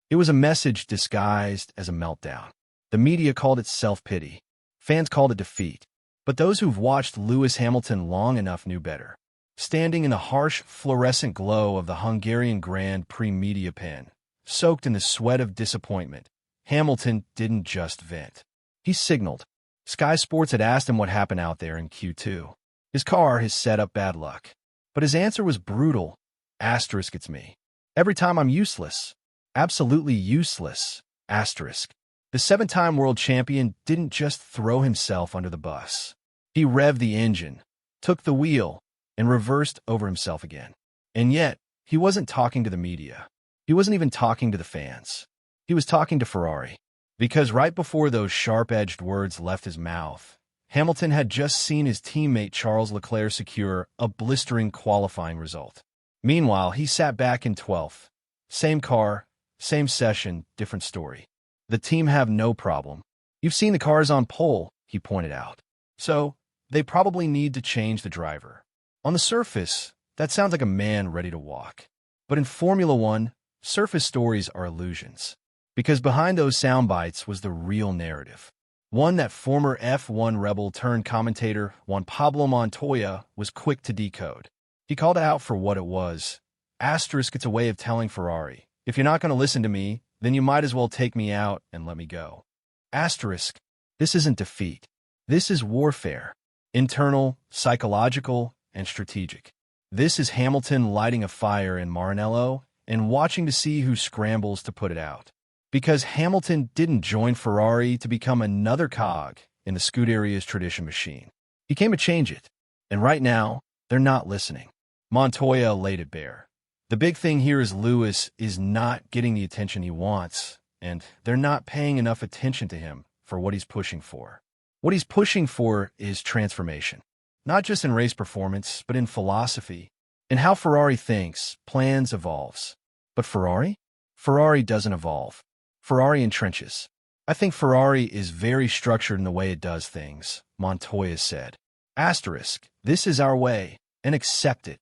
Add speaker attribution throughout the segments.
Speaker 1: It was a message disguised as a meltdown. The media called it self-pity. Fans called it defeat. But those who've watched Lewis Hamilton long enough knew better. Standing in the harsh, fluorescent glow of the Hungarian Grand Prix media pen, soaked in the sweat of disappointment, Hamilton didn't just vent. He signaled. Sky Sports had asked him what happened out there in Q2. His car, his setup, bad luck. But his answer was brutal. Asterisk, it's me. Every time I'm useless. Absolutely useless. Asterisk. The seven-time world champion didn't just throw himself under the bus. He revved the engine, took the wheel, and reversed over himself again. And yet, he wasn't talking to the media. He wasn't even talking to the fans. He was talking to Ferrari. Because right before those sharp-edged words left his mouth, Hamilton had just seen his teammate Charles Leclerc secure a blistering qualifying result. Meanwhile, he sat back in 12th. Same car, same session, different story. The team have no problem. You've seen the cars on pole, he pointed out. So, they probably need to change the driver. On the surface, that sounds like a man ready to walk. But in Formula One, surface stories are illusions. Because behind those sound bites was the real narrative. One that former F1 rebel-turned-commentator Juan Pablo Montoya was quick to decode. He called it out for what it was. Asterisk, it's a way of telling Ferrari, if you're not going to listen to me, then you might as well take me out and let me go. Asterisk, this isn't defeat. This is warfare. Internal, psychological, and strategic. This is Hamilton lighting a fire in Maranello and watching to see who scrambles to put it out. Because Hamilton didn't join Ferrari to become another cog in the Scuderia's tradition machine. He came to change it. And right now, they're not listening. Montoya laid it bare. The big thing here is Lewis is not getting the attention he wants, and they're not paying enough attention to him for what he's pushing for. What he's pushing for is transformation. Not just in race performance, but in philosophy. In how Ferrari thinks, plans, evolves. But Ferrari? Ferrari doesn't evolve. Ferrari entrenches. I think Ferrari is very structured in the way it does things, Montoya said. Asterisk, this is our way, and accept it.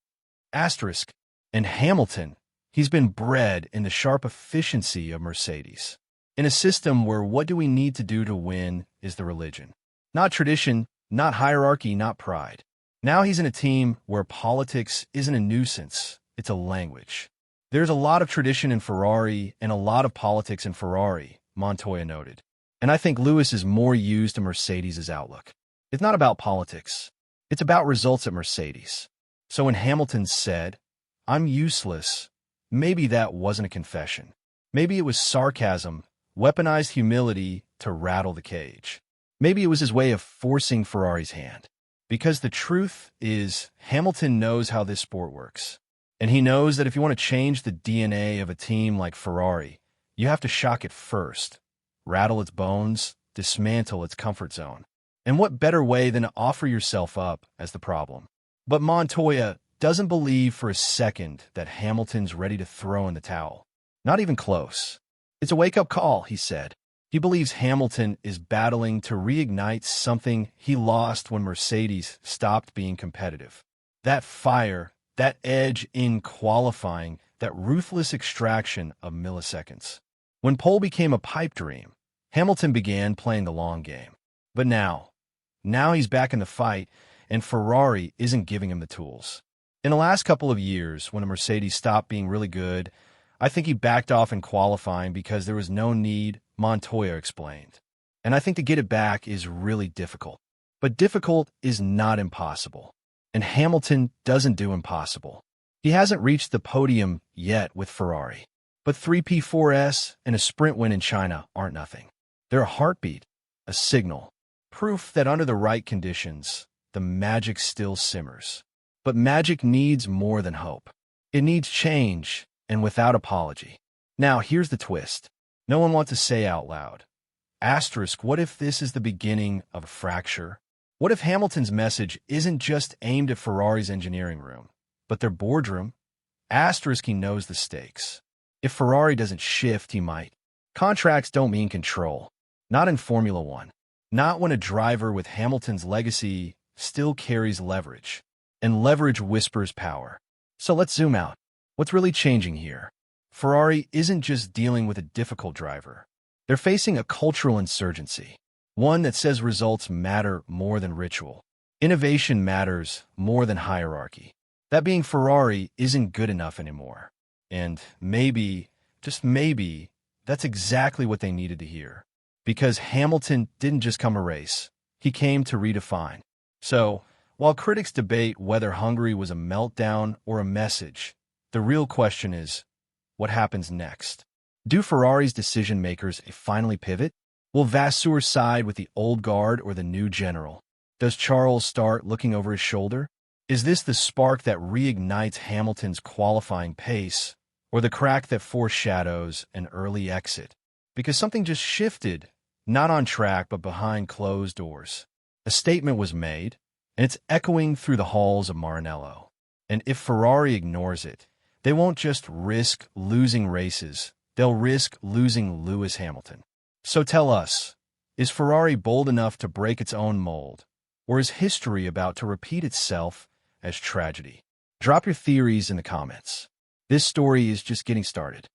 Speaker 1: Asterisk, and Hamilton, he's been bred in the sharp efficiency of Mercedes. In a system where what do we need to do to win is the religion. Not tradition, not hierarchy, not pride. Now he's in a team where politics isn't a nuisance, it's a language. There's a lot of tradition in Ferrari and a lot of politics in Ferrari, Montoya noted. And I think Lewis is more used to Mercedes' outlook. It's not about politics. It's about results at Mercedes. So when Hamilton said, I'm useless, maybe that wasn't a confession. Maybe it was sarcasm, weaponized humility to rattle the cage. Maybe it was his way of forcing Ferrari's hand. Because the truth is, Hamilton knows how this sport works. And he knows that if you want to change the DNA of a team like Ferrari, you have to shock it first, rattle its bones, dismantle its comfort zone. And what better way than to offer yourself up as the problem? But Montoya doesn't believe for a second that Hamilton's ready to throw in the towel. Not even close. It's a wake-up call, he said. He believes Hamilton is battling to reignite something he lost when Mercedes stopped being competitive. That fire, that edge in qualifying, that ruthless extraction of milliseconds. When pole became a pipe dream, Hamilton began playing the long game. But now he's back in the fight, and Ferrari isn't giving him the tools. In the last couple of years, when a Mercedes stopped being really good, I think he backed off in qualifying because there was no need, Montoya explained. And I think to get it back is really difficult. But difficult is not impossible. And Hamilton doesn't do impossible. He hasn't reached the podium yet with Ferrari. But 3P4S and a sprint win in China aren't nothing. They're a heartbeat, a signal, proof that under the right conditions, the magic still simmers. But magic needs more than hope. It needs change, and without apology. Now, here's the twist. No one wants to say out loud. Asterisk, what if this is the beginning of a fracture? What if Hamilton's message isn't just aimed at Ferrari's engineering room, but their boardroom? Asterisk, he knows the stakes. If Ferrari doesn't shift, he might. Contracts don't mean control. Not in Formula One. Not when a driver with Hamilton's legacy still carries leverage. And leverage whispers power. So let's zoom out. What's really changing here? Ferrari isn't just dealing with a difficult driver. They're facing a cultural insurgency, one that says results matter more than ritual. Innovation matters more than hierarchy. That being Ferrari isn't good enough anymore. And maybe, just maybe, that's exactly what they needed to hear. Because Hamilton didn't just come a race. He came to redefine. So, while critics debate whether Hungary was a meltdown or a message, the real question is, what happens next? Do Ferrari's decision-makers finally pivot? Will Vasseur side with the old guard or the new general? Does Charles start looking over his shoulder? Is this the spark that reignites Hamilton's qualifying pace, or the crack that foreshadows an early exit? Because something just shifted, not on track but behind closed doors. A statement was made, and it's echoing through the halls of Maranello. And if Ferrari ignores it, they won't just risk losing races, they'll risk losing Lewis Hamilton. So tell us, is Ferrari bold enough to break its own mold, or is history about to repeat itself as tragedy? Drop your theories in the comments. This story is just getting started.